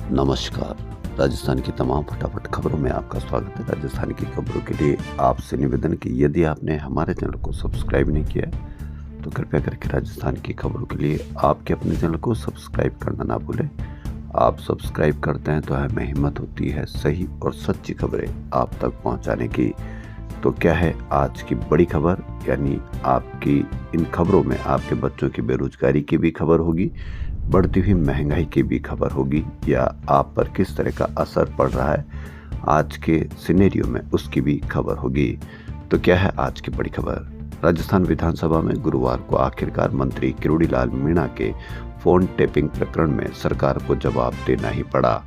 नमस्कार। राजस्थान की तमाम फटाफट खबरों में आपका स्वागत है। राजस्थान की खबरों के लिए आपसे निवेदन कि यदि आपने हमारे चैनल को सब्सक्राइब नहीं किया है तो कृपया करके राजस्थान की खबरों के लिए आपके अपने चैनल को सब्सक्राइब करना ना भूलें। आप सब्सक्राइब करते हैं तो हमें हिम्मत होती है सही और सच्ची खबरें आप तक पहुंचाने की। तो क्या है आज की बड़ी खबर, यानी आपकी इन खबरों में आपके बच्चों की बेरोजगारी की भी खबर होगी, बढ़ती हुई महंगाई की भी खबर होगी, या आप पर किस तरह का असर पड़ रहा है आज के सिनेरियो में उसकी भी खबर होगी। तो क्या है आज की बड़ी खबर। राजस्थान विधानसभा में गुरुवार को आखिरकार मंत्री किरोड़ीलाल मीणा के फोन टेपिंग प्रकरण में सरकार को जवाब देना ही पड़ा।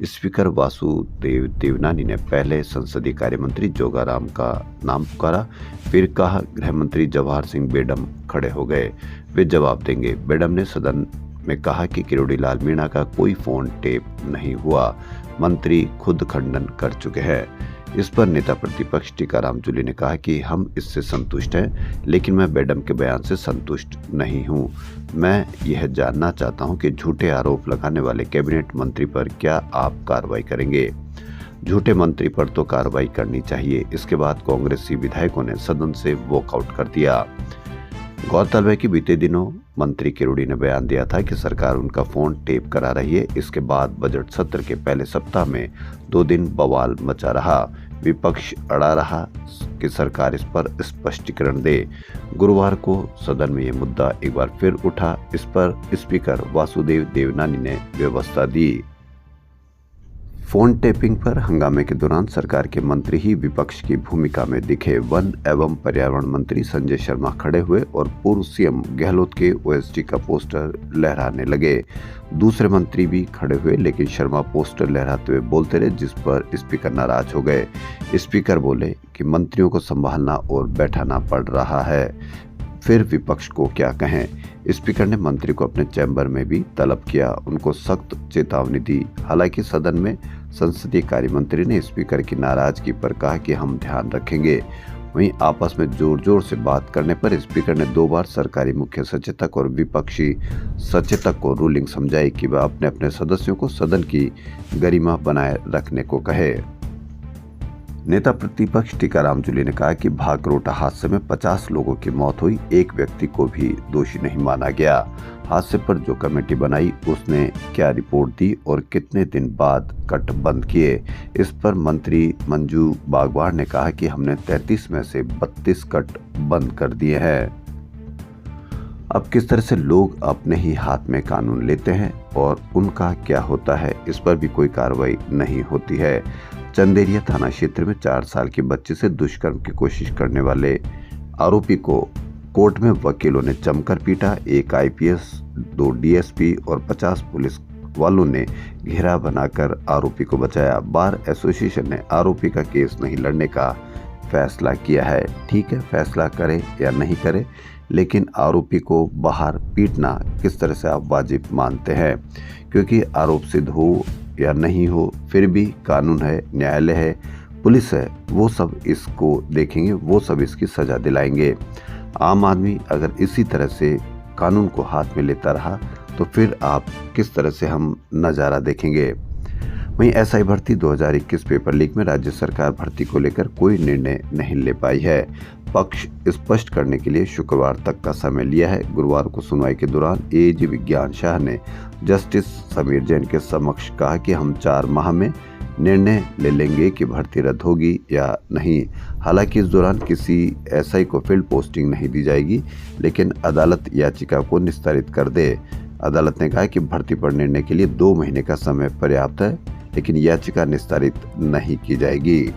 स्पीकर वासुदेव देवनानी ने पहले संसदीय कार्य मंत्री जोगाराम का नाम पुकारा, फिर कहा गृह मंत्री जवाहर सिंह बेडम खड़े हो गए, वे जवाब देंगे। बेडम ने सदन में कहा कि किरोड़ीलाल मीणा का कोई फोन टेप नहीं हुआ, मंत्री खुद खंडन कर चुके हैं। इस पर नेता प्रतिपक्ष टीकाराम जूली ने कहा कि हम इससे संतुष्ट हैं, लेकिन मैं बेडम के बयान से संतुष्ट नहीं हूं। मैं यह जानना चाहता हूं कि झूठे आरोप लगाने वाले कैबिनेट मंत्री पर क्या आप कार्रवाई करेंगे। झूठे मंत्री पर तो कार्रवाई करनी चाहिए। इसके बाद कांग्रेसी विधायकों ने सदन से वॉकआउट कर दिया। गौरतलब है कि बीते दिनों मंत्री किरोड़ी ने बयान दिया था कि सरकार उनका फोन टेप करा रही है। इसके बाद बजट सत्र के पहले सप्ताह में 2 दिन बवाल मचा रहा। विपक्ष अड़ा रहा कि सरकार इस पर स्पष्टीकरण दे। गुरुवार को सदन में यह मुद्दा एक बार फिर उठा। इस पर स्पीकर वासुदेव देवनानी ने व्यवस्था दी। फोन टेपिंग पर हंगामे के दौरान सरकार के मंत्री ही विपक्ष की भूमिका में दिखे। वन एवं पर्यावरण मंत्री संजय शर्मा खड़े हुए और पूर्व सीएम गहलोत के ओएसडी का पोस्टर लहराने लगे। दूसरे मंत्री भी खड़े हुए, लेकिन शर्मा पोस्टर लहराते हुए बोलते रहे, जिस पर स्पीकर नाराज हो गए। स्पीकर बोले कि मंत्रियों को संभालना और बैठाना पड़ रहा है, फिर विपक्ष को क्या कहें। स्पीकर ने मंत्री को अपने चैम्बर में भी तलब किया, उनको सख्त चेतावनी दी। हालांकि सदन में संसदीय कार्य मंत्री ने स्पीकर की नाराजगी पर कहा कि हम ध्यान रखेंगे। वहीं आपस में जोर जोर से बात करने पर स्पीकर ने 2 बार सरकारी मुख्य सचेतक और विपक्षी सचेतक को रूलिंग समझाई कि वह अपने अपने सदस्यों को सदन की गरिमा बनाए रखने को कहे। नेता प्रतिपक्ष टीकाराम जूली ने कहा कि भागरोटा हादसे में 50 लोगों की मौत हुई, एक व्यक्ति को भी दोषी नहीं माना गया। हादसे पर जो कमेटी बनाई उसने क्या रिपोर्ट दी और कितने दिन बाद कट बंद किए। इस पर मंत्री मंजू बागवार ने कहा कि हमने 33 में से 32 कट बंद कर दिए हैं। अब किस तरह से लोग अपने ही हाथ में कानून लेते हैं और उनका क्या होता है, इस पर भी कोई कार्रवाई नहीं होती है। चंदेरिया थाना क्षेत्र में 4 साल की बच्ची से दुष्कर्म की कोशिश करने वाले आरोपी को कोर्ट में वकीलों ने जमकर पीटा। 1 आईपीएस, 2 डीएसपी और 50 पुलिस वालों ने घेरा बनाकर आरोपी को बचाया। बार एसोसिएशन ने आरोपी का केस नहीं लड़ने का फैसला किया है। ठीक है, फैसला करे या नहीं करे, लेकिन आरोपी को बाहर पीटना किस तरह से आप वाजिब मानते हैं, क्योंकि आरोप सिद्ध हो या नहीं हो, फिर भी कानून है, न्यायालय है, पुलिस है, वो सब इसको देखेंगे, वो सब इसकी सजा दिलाएंगे। आम आदमी अगर इसी तरह से कानून को हाथ में लेता रहा तो फिर आप किस तरह से हम नज़ारा देखेंगे। वहीं एसआई भर्ती 2021 पेपर लीक में राज्य सरकार भर्ती को लेकर कोई निर्णय नहीं ले पाई है। पक्ष स्पष्ट करने के लिए शुक्रवार तक का समय लिया है। गुरुवार को सुनवाई के दौरान एएजी विज्ञान शाह ने जस्टिस समीर जैन के समक्ष कहा कि हम 4 माह में निर्णय ले लेंगे कि भर्ती रद्द होगी या नहीं। हालांकि इस दौरान किसी एसआई को फील्ड पोस्टिंग नहीं दी जाएगी, लेकिन अदालत याचिका को निस्तारित कर दे। अदालत ने कहा कि भर्ती पर निर्णय के लिए 2 महीने का समय पर्याप्त है, लेकिन याचिका निस्तारित नहीं की जाएगी।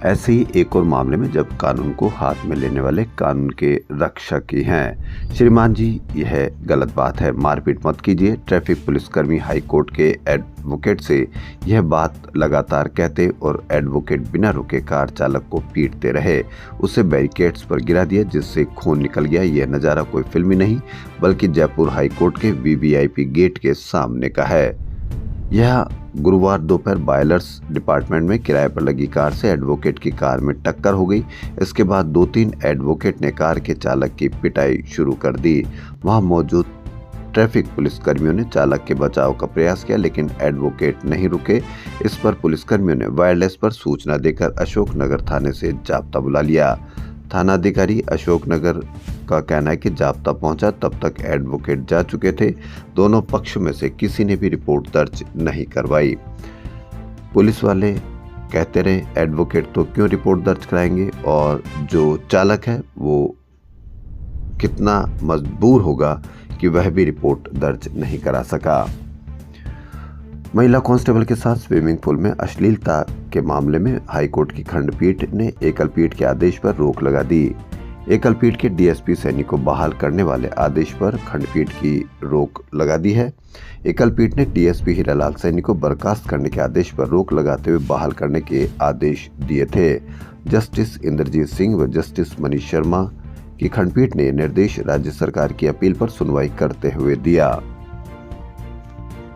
ऐसे ही एक और मामले में जब कानून को हाथ में लेने वाले कानून के रक्षक ही हैं। श्रीमान जी, यह गलत बात है, मारपीट मत कीजिए। ट्रैफिक पुलिसकर्मी हाई कोर्ट के एडवोकेट से यह बात लगातार कहते और एडवोकेट बिना रुके कार चालक को पीटते रहे, उसे बैरिकेड्स पर गिरा दिया, जिससे खून निकल गया। यह नज़ारा कोई फिल्मी नहीं बल्कि जयपुर हाई कोर्ट के वीवीआईपी गेट के सामने का है। यह गुरुवार दोपहर बायलर्स डिपार्टमेंट में किराए पर लगी कार से एडवोकेट की कार में टक्कर हो गई। इसके बाद 2-3 एडवोकेट ने कार के चालक की पिटाई शुरू कर दी। वहां मौजूद ट्रैफिक पुलिसकर्मियों ने चालक के बचाव का प्रयास किया, लेकिन एडवोकेट नहीं रुके। इस पर पुलिसकर्मियों ने वायरलेस पर सूचना देकर अशोकनगर थाने से जाब्ता बुला लिया। थानाधिकारी अशोकनगर का कहना है कि जाब्ता पहुंचा तब तक एडवोकेट जा चुके थे। दोनों पक्ष में से किसी ने भी रिपोर्ट दर्ज नहीं करवाई। पुलिस वाले कहते रहे एडवोकेट तो क्यों रिपोर्ट दर्ज कराएंगे, और जो चालक है वो कितना मजबूर होगा कि वह भी रिपोर्ट दर्ज नहीं करा सका। महिला कांस्टेबल के साथ स्विमिंग पूल में अश्लीलता के मामले में हाईकोर्ट की खंडपीठ ने एकल पीठ के आदेश पर रोक लगा दी। एकल पीठ के डीएसपी सैनी को बहाल करने वाले आदेश पर खंडपीठ की रोक लगा दी है। एकल पीठ ने डीएसपी हीरालाल सैनी को बर्खास्त करने के आदेश पर रोक लगाते हुए बहाल करने के आदेश दिए थे। जस्टिस इंद्रजीत सिंह व जस्टिस मनीष शर्मा की खंडपीठ ने निर्देश राज्य सरकार की अपील पर सुनवाई करते हुए दिया।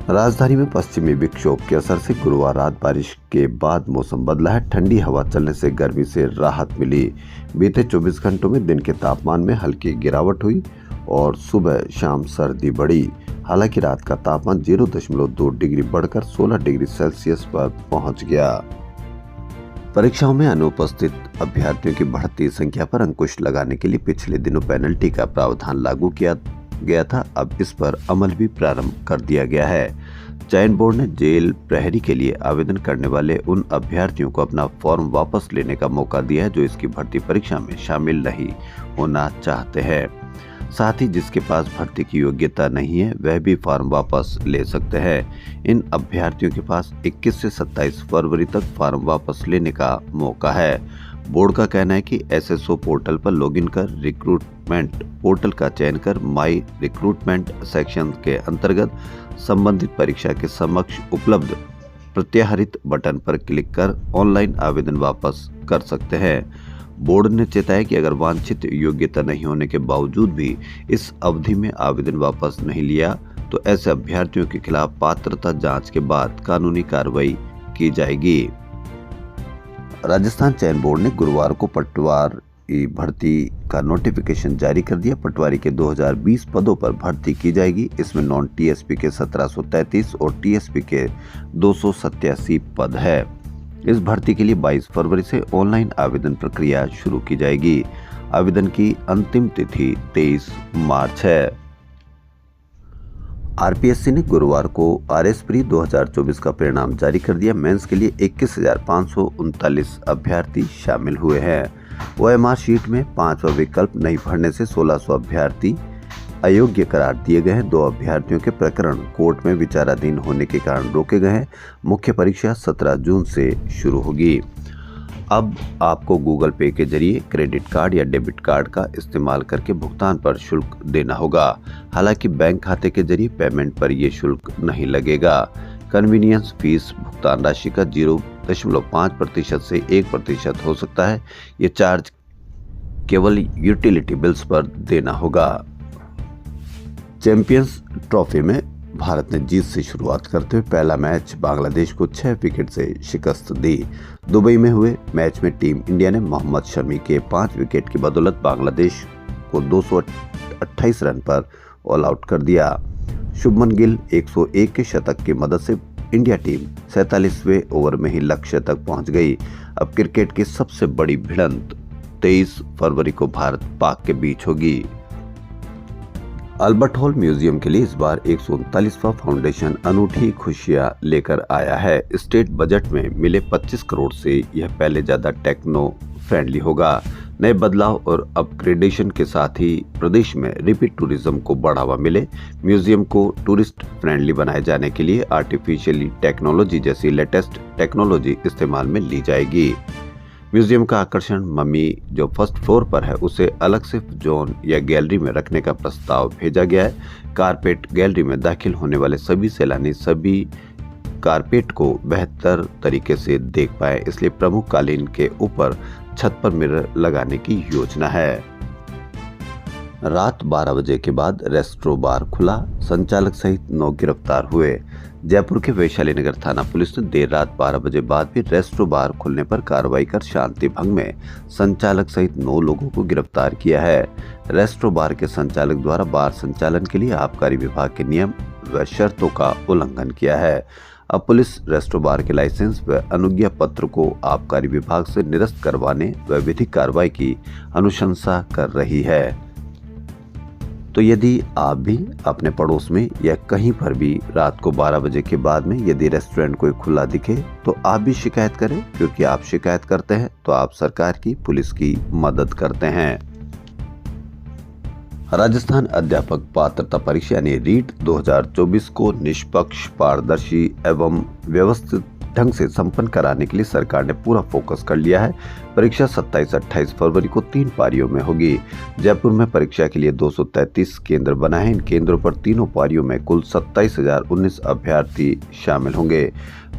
राजधानी में पश्चिमी विक्षोभ के असर से गुरुवार रात बारिश के बाद मौसम बदला है। ठंडी हवा चलने से गर्मी से राहत मिली। बीते 24 घंटों में दिन के तापमान में हल्की गिरावट हुई और सुबह शाम सर्दी बढ़ी। हालांकि रात का तापमान 0.2 डिग्री बढ़कर 16 डिग्री सेल्सियस पर पहुंच गया। परीक्षाओं में अनुपस्थित अभ्यर्थियों की बढ़ती संख्या पर अंकुश लगाने के लिए पिछले दिनों पेनल्टी का प्रावधान लागू किया गया था। अब इस पर अमल भी प्रारंभ कर दिया गया है। चयन बोर्ड ने जेल प्रहरी के लिए आवेदन करने वाले उन अभ्यर्थियों को अपना फॉर्म वापस लेने का मौका दिया है जो इसकी भर्ती परीक्षा में शामिल नहीं होना चाहते हैं। साथ ही जिसके पास भर्ती की योग्यता नहीं है वह भी फॉर्म वापस ले सकते हैं। इन अभ्यर्थियों के पास 21 से 27 फरवरी तक फॉर्म वापस लेने का मौका है। बोर्ड का कहना है कि एसएसओ पोर्टल पर लॉगिन कर रिक्रूटमेंट पोर्टल का चयन कर माई रिक्रूटमेंट सेक्शन के अंतर्गत संबंधित परीक्षा के समक्ष उपलब्ध प्रत्याहरित बटन पर क्लिक कर ऑनलाइन आवेदन वापस कर सकते हैं। बोर्ड ने चेताया कि अगर वांछित योग्यता नहीं होने के बावजूद भी इस अवधि में आवेदन वापस नहीं लिया तो ऐसे अभ्यर्थियों के खिलाफ पात्रता जांच के बाद कानूनी कार्रवाई की जाएगी। राजस्थान चयन बोर्ड ने गुरुवार को पटवारी भर्ती का नोटिफिकेशन जारी कर दिया। पटवारी के 2020 पदों पर भर्ती की जाएगी। इसमें नॉन टीएसपी के 1733 और टीएसपी के 287 पद है। इस भर्ती के लिए 22 फरवरी से ऑनलाइन आवेदन प्रक्रिया शुरू की जाएगी। आवेदन की अंतिम तिथि 23 मार्च है। आरपीएससी ने गुरुवार को आरएस प्री 2024 का परिणाम जारी कर दिया। मेंस के लिए 21,539 अभ्यर्थी शामिल हुए हैं। ओएमआर शीट में 5वां विकल्प नहीं भरने से 1600 अभ्यर्थी अयोग्य करार दिए गए हैं। 2 अभ्यर्थियों के प्रकरण कोर्ट में विचाराधीन होने के कारण रोके गए हैं। मुख्य परीक्षा 17 जून से शुरू होगी। अब आपको गूगल पे के जरिए क्रेडिट कार्ड या डेबिट कार्ड का इस्तेमाल करके भुगतान पर शुल्क देना होगा। हालांकि बैंक खाते के जरिए पेमेंट पर यह शुल्क नहीं लगेगा। कन्वीनियंस फीस भुगतान राशि का 0.5% से 1% हो सकता है। ये चार्ज केवल यूटिलिटी बिल्स पर देना होगा। चैंपियंस ट्रॉफी में भारत ने जीत से शुरुआत करते हुए पहला मैच बांग्लादेश को 6 विकेट से शिकस्त दी। दुबई में हुए मैच में टीम इंडिया ने मोहम्मद शमी के 5 विकेट की बदौलत बांग्लादेश को 228 रन पर ऑल आउट कर दिया। शुभमन गिल 101 के शतक की मदद से इंडिया टीम 47वें ओवर में ही लक्ष्य तक पहुंच गई। अब क्रिकेट की सबसे बड़ी भिड़ंत 23 फरवरी को भारत पाक के बीच होगी। अल्बर्ट हॉल म्यूजियम के लिए इस बार 139वां फाउंडेशन अनूठी खुशियां लेकर आया है। स्टेट बजट में मिले 25 करोड़ से यह पहले ज्यादा टेक्नो फ्रेंडली होगा। नए बदलाव और अपग्रेडेशन के साथ ही प्रदेश में रिपीट टूरिज्म को बढ़ावा मिले। म्यूजियम को टूरिस्ट फ्रेंडली बनाए जाने के लिए आर्टिफिशियल टेक्नोलॉजी जैसी लेटेस्ट टेक्नोलॉजी इस्तेमाल में ली जाएगी। म्यूजियम का आकर्षण मम्मी जो फर्स्ट फ्लोर पर है उसे अलग से जोन या गैलरी में रखने का प्रस्ताव भेजा गया है। कारपेट गैलरी में दाखिल होने वाले सभी सैलानी सभी कारपेट को बेहतर तरीके से देख पाए, इसलिए प्रमुख कालीन के ऊपर छत पर मिरर लगाने की योजना है। रात 12 बजे के बाद रेस्टोरेंट बार खुला, संचालक सहित 9 गिरफ्तार हुए। जयपुर के वैशाली नगर थाना पुलिस ने देर रात 12 बजे बाद भी रेस्टोरेंट बार खुलने पर कार्रवाई कर शांति भंग में संचालक सहित 9 लोगों को गिरफ्तार किया है। रेस्टोरेंट बार के संचालक द्वारा बार संचालन के लिए आबकारी विभाग के नियम व शर्तों का उल्लंघन किया है। अब पुलिस रेस्टोरेंट बार के लाइसेंस व अनुज्ञा पत्र को आबकारी विभाग से निरस्त करवाने व विधिक कार्रवाई की अनुशंसा कर रही है। तो यदि आप भी अपने पड़ोस में या कहीं पर भी रात को 12 बजे के बाद में यदि रेस्टोरेंट कोई खुला दिखे तो आप भी शिकायत करें, क्योंकि आप शिकायत करते हैं तो आप सरकार की, पुलिस की मदद करते हैं। राजस्थान अध्यापक पात्रता परीक्षा यानी रीट 2024 को निष्पक्ष, पारदर्शी एवं व्यवस्थित ढंग से संपन्न कराने के लिए सरकार ने पूरा फोकस कर लिया है। परीक्षा 27-28 फरवरी को 3 पारियों में होगी। जयपुर में परीक्षा के लिए 233 केंद्र बनाए हैं। इन केंद्रों पर तीनों पारियों में कुल 27,019 अभ्यर्थी शामिल होंगे।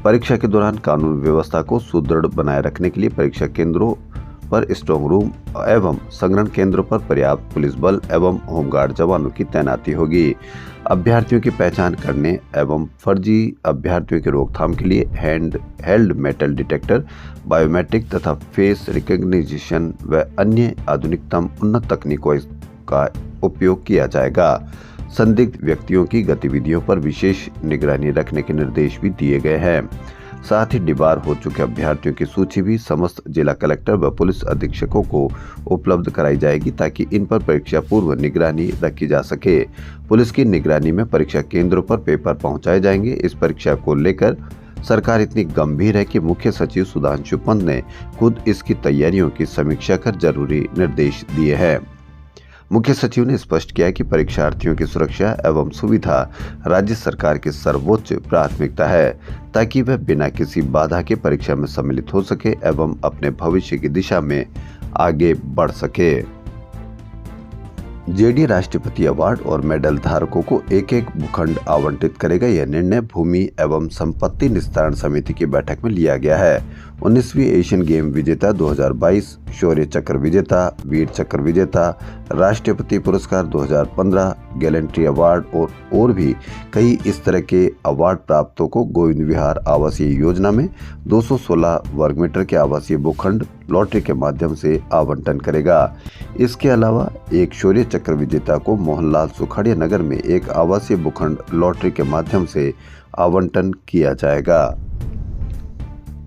परीक्षा के दौरान कानून व्यवस्था को सुदृढ़ बनाए रखने के लिए परीक्षा केंद्रों पर स्ट्रांग रूम एवं संग्रहण केंद्रों पर पर्याप्त पुलिस बल एवं होमगार्ड जवानों की तैनाती होगी। अभ्यर्थियों की पहचान करने एवं फर्जी अभ्यर्थियों की रोकथाम के लिए हेल्ड मेटल डिटेक्टर, बायोमेट्रिक तथा फेस रिकॉग्निशन व अन्य आधुनिकतम उन्नत तकनीकों का उपयोग किया जाएगा। संदिग्ध व्यक्तियों की गतिविधियों पर विशेष निगरानी रखने के निर्देश भी दिए गए हैं। साथ ही डिबार हो चुके अभ्यर्थियों की सूची भी समस्त जिला कलेक्टर व पुलिस अधीक्षकों को उपलब्ध कराई जाएगी, ताकि इन पर परीक्षा पूर्व निगरानी रखी जा सके। पुलिस की निगरानी में परीक्षा केंद्रों पर पेपर पहुंचाए जाएंगे। इस परीक्षा को लेकर सरकार इतनी गंभीर है कि मुख्य सचिव सुधांशु पंत ने खुद इसकी तैयारियों की समीक्षा कर जरूरी निर्देश दिए हैं। मुख्य सचिव ने स्पष्ट किया कि परीक्षार्थियों की सुरक्षा एवं सुविधा राज्य सरकार की सर्वोच्च प्राथमिकता है, ताकि वह बिना किसी बाधा के परीक्षा में सम्मिलित हो सके एवं अपने भविष्य की दिशा में आगे बढ़ सके। जेडीए राष्ट्रपति अवार्ड और मेडल धारकों को एक एक भूखंड आवंटित करेगा। यह निर्णय भूमि एवं संपत्ति निस्तारण समिति की बैठक में लिया गया है। 19वीं एशियन गेम विजेता 2022, शौर्य चक्र विजेता, वीर चक्र विजेता, राष्ट्रपति पुरस्कार 2015, गैलेंट्री अवार्ड और भी कई इस तरह के अवार्ड प्राप्तों को गोविंद विहार आवासीय योजना में 216 वर्ग मीटर के आवासीय भूखंड लॉटरी के माध्यम से आवंटन करेगा। इसके अलावा एक शौर्य चक्र विजेता को मोहनलाल सुखाड़िया नगर में एक आवासीय भूखंड लॉटरी के माध्यम से आवंटन किया जाएगा।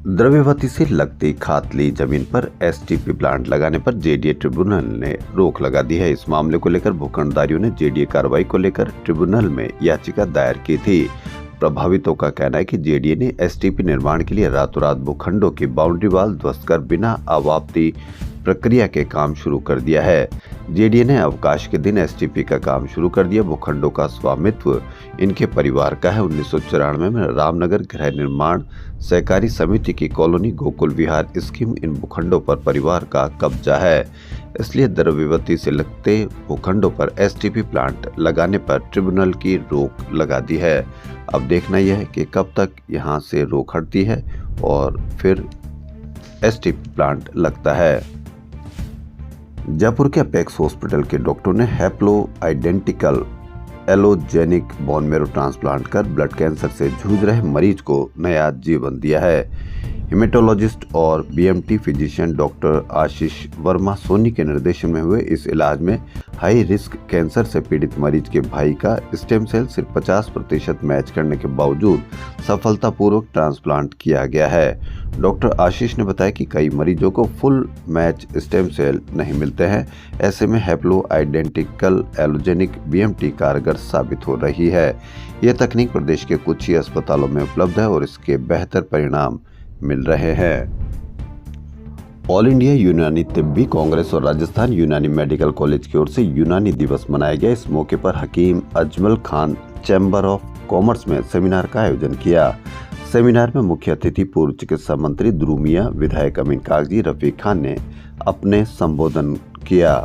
द्रव्यवती से लगती खातली जमीन पर एसटीपी प्लांट लगाने पर जेडीए ट्रिब्यूनल ने रोक लगा दी है। इस मामले को लेकर भूखंडधारियों ने जेडीए कार्रवाई को लेकर ट्रिब्यूनल में याचिका दायर की थी। प्रभावितों का कहना है कि जेडीए ने एसटीपी निर्माण के लिए रातों रात भूखंडों की बाउंड्री वाल ध्वस्त कर बिना अवाप्ति प्रक्रिया के काम शुरू कर दिया है। जेडीए ने अवकाश के दिन एसटीपी का काम शुरू कर दिया। भूखंडों का स्वामित्व इनके परिवार का है। 1994 में रामनगर गृह निर्माण सहकारी समिति की colony Gokul Vihar scheme in भूखंडों पर परिवार का कब्जा है। इसलिए द्रव्यवती से लगते भूखंडों पर एसटीपी प्लांट लगाने पर ट्रिब्यूनल की रोक लगा दी है। अब देखना यह है कि कब तक यहां से रोक हटती है और फिर एसटीपी प्लांट लगता है। जयपुर के अपेक्स हॉस्पिटल के डॉक्टरों ने haplo identical allogenic bone marrow transplant कर ब्लड कैंसर से जूझ रहे मरीज को नया जीवन दिया है। हेमेटोलॉजिस्ट और बीएमटी फिजिशियन डॉक्टर आशीष वर्मा सोनी के निर्देशन में हुए इस इलाज में हाई रिस्क कैंसर से पीड़ित मरीज के भाई का स्टेम सेल सिर्फ 50% मैच करने के बावजूद सफलतापूर्वक ट्रांसप्लांट किया गया है। डॉक्टर आशीष ने बताया कि कई मरीजों को फुल मैच स्टेम सेल नहीं मिलते हैं। ऐसे में हैप्लो आइडेंटिकल एलोजेनिक बीएमटी कारगर साबित हो रही है। यह तकनीक प्रदेश के कुछ ही अस्पतालों में उपलब्ध है और इसके बेहतर परिणाम मिल रहे हैं। ऑल इंडिया यूनानी तिब्बी कांग्रेस और राजस्थान यूनानी मेडिकल कॉलेज की ओर से यूनानी दिवस मनाया गया। इस मौके पर Hakim Ajmal Khan chamber of commerce में सेमिनार का आयोजन किया। सेमिनार में मुख्य अतिथि पूर्व चिकित्सा मंत्री ध्रुव मियां, विधायक अमीन कागजी, रफीक खान ने अपने संबोधन किया।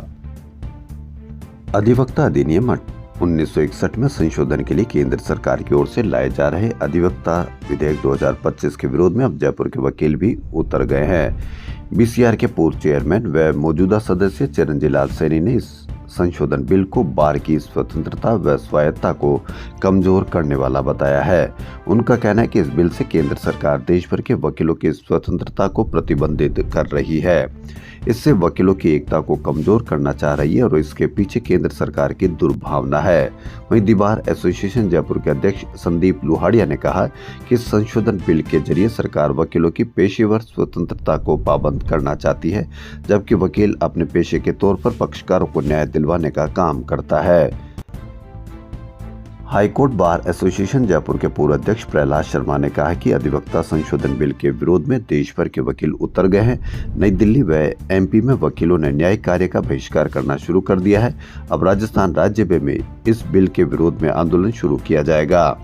अधिवक्ता अधिनियम 1961 में संशोधन के लिए केंद्र सरकार की ओर से लाए जा रहे अधिवक्ता विधेयक 2025 के विरोध में अब जयपुर के वकील भी उतर गए हैं। बीसीआर के पूर्व चेयरमैन व मौजूदा सदस्य चिरंजीव लाल सैनी ने इस संशोधन बिल को बार की स्वतंत्रता व स्वायत्ता को कमजोर करने वाला बताया है। उनका कहना है कि इस बिल से केंद्र सरकार देश भर के वकीलों की स्वतंत्रता को प्रतिबंधित कर रही है। इससे वकीलों की एकता को कमजोर करना चाह रही है और इसके पीछे केंद्र सरकार की दुर्भावना है। वहीं दी बार एसोसिएशन जयपुर के अध्यक्ष संदीप लुहाड़िया ने कहा कि संशोधन बिल के जरिए सरकार वकीलों की पेशेवर स्वतंत्रता को पाबंद करना चाहती है, जबकि वकील अपने पेशे के तौर पर पक्षकारों को न्याय दिलवाने का काम करता है। हाईकोर्ट बार एसोसिएशन जयपुर के पूर्व अध्यक्ष प्रहलाद शर्मा ने कहा कि अधिवक्ता संशोधन बिल के विरोध में देश भर के वकील उतर गए हैं। नई दिल्ली व एमपी में वकीलों ने न्यायिक कार्य का बहिष्कार करना शुरू कर दिया है। अब राजस्थान राज्य में इस बिल के विरोध में आंदोलन शुरू किया जाएगा।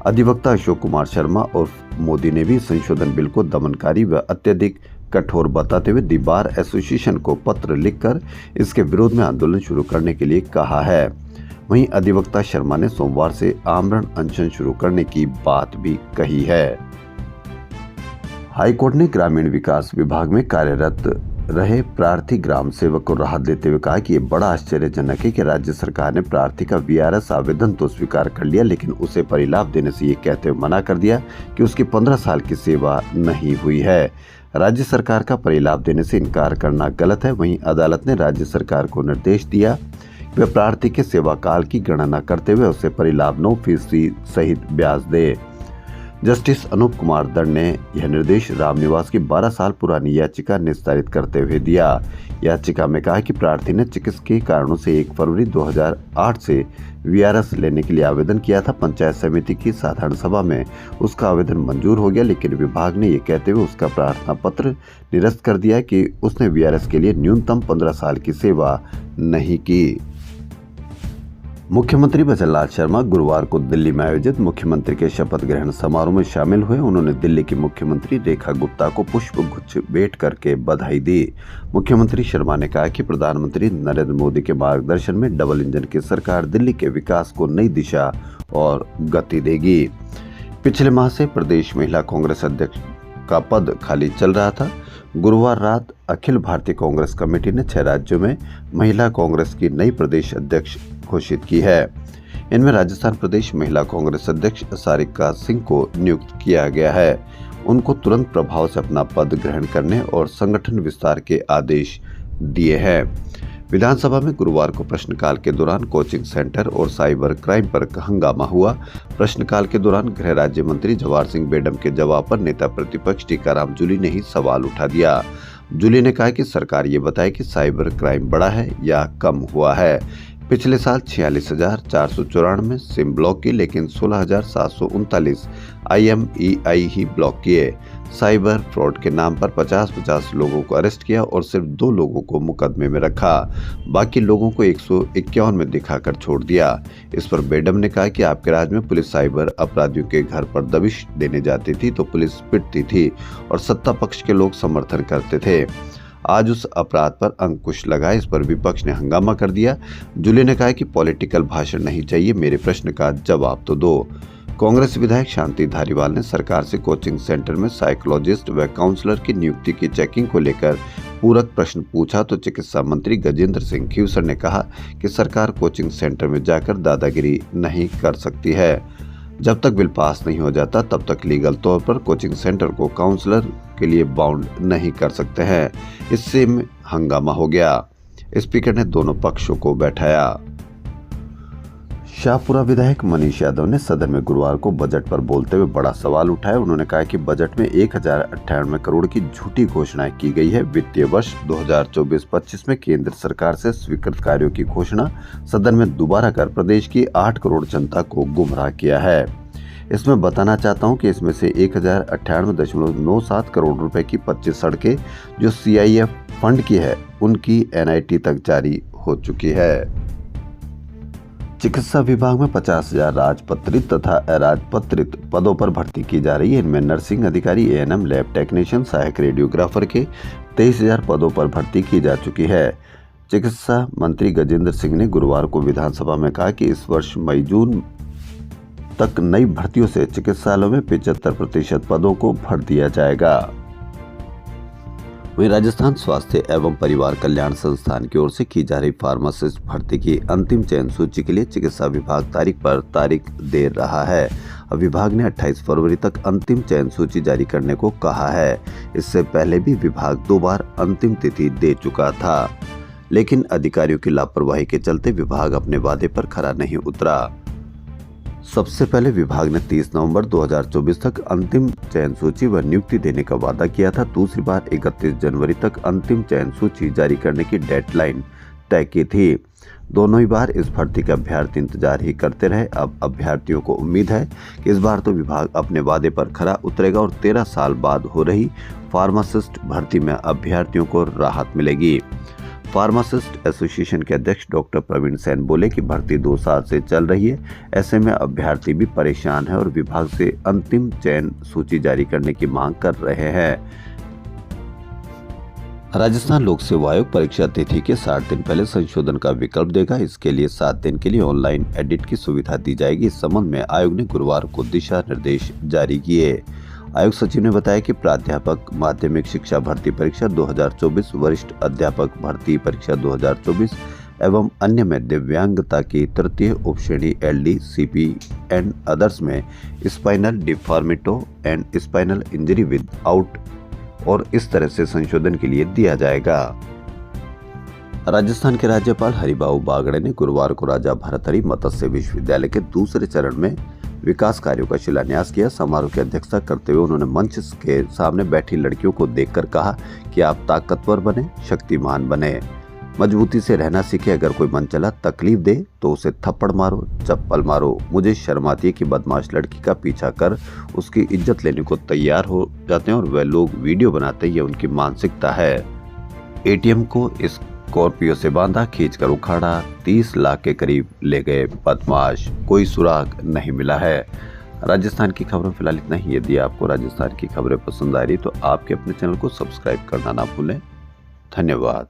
अधिवक्ता अशोक कुमार शर्मा और मोदी ने भी संशोधन बिल को दमनकारी व अत्यधिक कठोर बताते हुए दी बार एसोसिएशन को पत्र लिखकर इसके विरोध में आंदोलन शुरू करने के लिए कहा है। वहीं अधिवक्ता शर्मा ने सोमवार से आमरण अनशन शुरू करने की बात भी कही है। हाईकोर्ट ने ग्रामीण विकास विभाग में कार्यरत रहे प्रार्थी ग्राम सेवक को राहत देते हुए कहा कि ये बड़ा आश्चर्यजनक है कि राज्य सरकार ने प्रार्थी का वीआरएस आवेदन तो स्वीकार कर लिया, लेकिन उसे परिलाभ देने से ये कहते हुए मना कर दिया कि उसकी 15 साल की सेवा नहीं हुई है। राज्य सरकार का परिलाभ देने से इनकार करना गलत है। वहीं अदालत ने राज्य सरकार को निर्देश दिया वे प्रार्थी के सेवा काल की गणना करते हुए उसे परिलाभ 9% सहित ब्याज दे। जस्टिस अनूप कुमार दंड ने यह निर्देश रामनिवास की 12 साल पुरानी याचिका निस्तारित करते हुए दिया। याचिका में कहा कि प्रार्थी ने चिकित्सकीय कारणों से 1 फरवरी 2008 से वीआरएस लेने के लिए आवेदन किया था। पंचायत समिति की साधारण सभा में उसका आवेदन मंजूर हो गया, लेकिन विभाग ने यह कहते हुए उसका प्रार्थना पत्र निरस्त कर दिया कि उसने वीआरएस के लिए न्यूनतम 15 साल की सेवा नहीं की। मुख्यमंत्री बचनलाल शर्मा गुरुवार को दिल्ली में आयोजित मुख्यमंत्री के शपथ ग्रहण समारोह में शामिल हुए। उन्होंने दिल्ली की मुख्यमंत्री रेखा गुप्ता को पुष्प गुच्छ भेंट करके बधाई दी। मुख्यमंत्री शर्मा ने कहा कि प्रधानमंत्री नरेंद्र मोदी के मार्गदर्शन में डबल इंजन की सरकार दिल्ली के विकास को नई दिशा और गति देगी। पिछले माह से प्रदेश महिला कांग्रेस अध्यक्ष का पद खाली चल रहा था। गुरुवार रात अखिल भारतीय कांग्रेस कमेटी ने 6 राज्यों में महिला कांग्रेस की नई प्रदेश अध्यक्ष घोषित की है। इनमें राजस्थान प्रदेश महिला कांग्रेस अध्यक्ष सारिका सिंह को नियुक्त किया गया है। उनको तुरंत प्रभाव से अपना पद ग्रहण करने और संगठन विस्तार के आदेश दिए हैं। विधानसभा में गुरुवार को प्रश्नकाल के दौरान कोचिंग सेंटर और साइबर क्राइम पर हंगामा हुआ। प्रश्नकाल के दौरान गृह राज्य मंत्री जवाहर सिंह बेडम के जवाब पर नेता प्रतिपक्ष टीकाराम जूली ने ही सवाल उठा दिया। जूली ने कहा कि सरकार ये बताए कि साइबर क्राइम बढ़ा है या कम हुआ है। पिछले साल 46,494 सिम ब्लॉक किए, लेकिन 16,739 IMEI ही ब्लॉक किए। साइबर फ्रॉड के नाम पर 50-50 लोगों को अरेस्ट किया और सिर्फ 2 लोगों को मुकदमे में रखा। बाकी लोगों को 151 में दिखाकर छोड़ दिया। इस पर बेडम ने कहा कि आपके राज्य में पुलिस साइबर अपराधियों के घर पर दबिश देने जाती थी तो पुलिस पिटती थी और सत्ता पक्ष के लोग समर्थन करते थे। आज उस अपराध पर अंकुश लगा। इस पर विपक्ष ने हंगामा कर दिया। जूली ने कहा कि पॉलिटिकल भाषण नहीं चाहिए, मेरे प्रश्न का जवाब तो दो। कांग्रेस विधायक शांति धारीवाल ने सरकार से कोचिंग सेंटर में साइकोलॉजिस्ट व काउंसलर की नियुक्ति की चेकिंग को लेकर पूरक प्रश्न पूछा तो चिकित्सा मंत्री गजेंद्र सिंह खीवसर ने कहा कि सरकार कोचिंग सेंटर में जाकर दादागिरी नहीं कर सकती है। जब तक बिल पास नहीं हो जाता तब तक लीगल तौर पर कोचिंग सेंटर को काउंसलर के लिए बाउंड नहीं कर सकते हैं। इससे हंगामा हो गया। स्पीकर ने दोनों पक्षों को बैठाया। शाहपुरा विधायक मनीष यादव ने सदन में गुरुवार को बजट पर बोलते हुए बड़ा सवाल उठाया। उन्होंने कहा कि बजट में 1098 करोड़ की झूठी घोषणाएं की गई है। वित्तीय वर्ष 2024-25 में केंद्र सरकार से स्वीकृत कार्यों की घोषणा सदन में दोबारा कर प्रदेश की 8 करोड़ जनता को गुमराह किया है। इसमें बताना चाहता हूं कि इसमें से 1098.97 करोड़ रुपए की 25 सड़कें जो CIF फंड की है उनकी NIT तक जारी हो चुकी है। चिकित्सा विभाग में 50,000 राजपत्रित तथा अराजपत्रित पदों पर भर्ती की जा रही है। इनमें नर्सिंग अधिकारी, ANM, लैब टेक्नीशियन, सहायक रेडियोग्राफर के 23,000 पदों पर भर्ती की जा चुकी है। चिकित्सा मंत्री गजेंद्र सिंह ने गुरुवार को विधानसभा में कहा कि इस वर्ष मई-जून तक नई भर्तियों से चिकित्सालयों में 75% पदों को भर दिया जाएगा। वहीं राजस्थान स्वास्थ्य एवं परिवार कल्याण संस्थान की ओर से की जा रही फार्मासिस्ट भर्ती की अंतिम चयन सूची के लिए चिकित्सा विभाग तारीख दे रहा है। अब विभाग ने 28 फरवरी तक अंतिम चयन सूची जारी करने को कहा है। इससे पहले भी विभाग 2 बार अंतिम तिथि दे चुका था, लेकिन अधिकारियों की लापरवाही के चलते विभाग अपने वादे पर खरा नहीं उतरा। सबसे पहले विभाग ने 30 नवंबर 2024 तक अंतिम चयन सूची व नियुक्ति देने का वादा किया था। दूसरी बार 31 जनवरी तक अंतिम चयन सूची जारी करने की डेडलाइन तय की थी। दोनों ही बार इस भर्ती के अभ्यर्थी इंतजार ही करते रहे। अब अभ्यर्थियों को उम्मीद है कि इस बार तो विभाग अपने वादे पर खरा उतरेगा और 13 साल बाद हो रही फार्मासिस्ट भर्ती में अभ्यर्थियों को राहत मिलेगी। फार्मासिस्ट एसोसिएशन के अध्यक्ष डॉक्टर प्रवीण सैन बोले कि भर्ती 2 साल से चल रही है, ऐसे में अभ्यर्थी भी परेशान है और विभाग से अंतिम चयन सूची जारी करने की मांग कर रहे हैं। राजस्थान लोक सेवा आयोग परीक्षा तिथि के 60 दिन पहले संशोधन का विकल्प देगा। इसके लिए 7 दिन के लिए ऑनलाइन एडिट की सुविधा दी जाएगी। इस संबंध में आयोग ने गुरुवार को दिशा निर्देश जारी किए। आयोग सचिव ने बताया कि प्राध्यापक माध्यमिक शिक्षा भर्ती परीक्षा 2024, वरिष्ठ अध्यापक भर्ती परीक्षा 2024 एवं अन्य में दिव्यांगता की तृतीय उपश्रेणी LD, CP एंड अदर्स में spinal deformity and spinal injury without और इस तरह से संशोधन के लिए दिया जाएगा। राजस्थान के राज्यपाल हरिबाबू बागड़े ने गुरुवार को राजा भरथरी मत्स्य विश्वविद्यालय के दूसरे चरण में विकास कार्यों का शिलान्यास किया। समारोह की अध्यक्षता करते हुए उन्होंने मंच के सामने बैठी लड़कियों को देखकर कहा कि आप ताकतवर बने, शक्तिमान बने, मजबूती से रहना सीखे। अगर कोई मनचला तकलीफ दे तो उसे थप्पड़ मारो, चप्पल मारो। मुझे शर्म आती है कि बदमाश लड़की का पीछा कर उसकी इज्जत लेने को तैयार हो जाते हैं और वह लोग वीडियो बनाते हैं। ये उनकी मानसिकता है। ATM को स्कॉर्पियो से बांधा, खींचकर उखाड़ा, 30 लाख के करीब ले गए बदमाश, कोई सुराग नहीं मिला है। राजस्थान की खबरों फिलहाल इतना ही। यदि आपको राजस्थान की खबरें पसंद आ रही तो आपके अपने चैनल को सब्सक्राइब करना ना भूलें। धन्यवाद।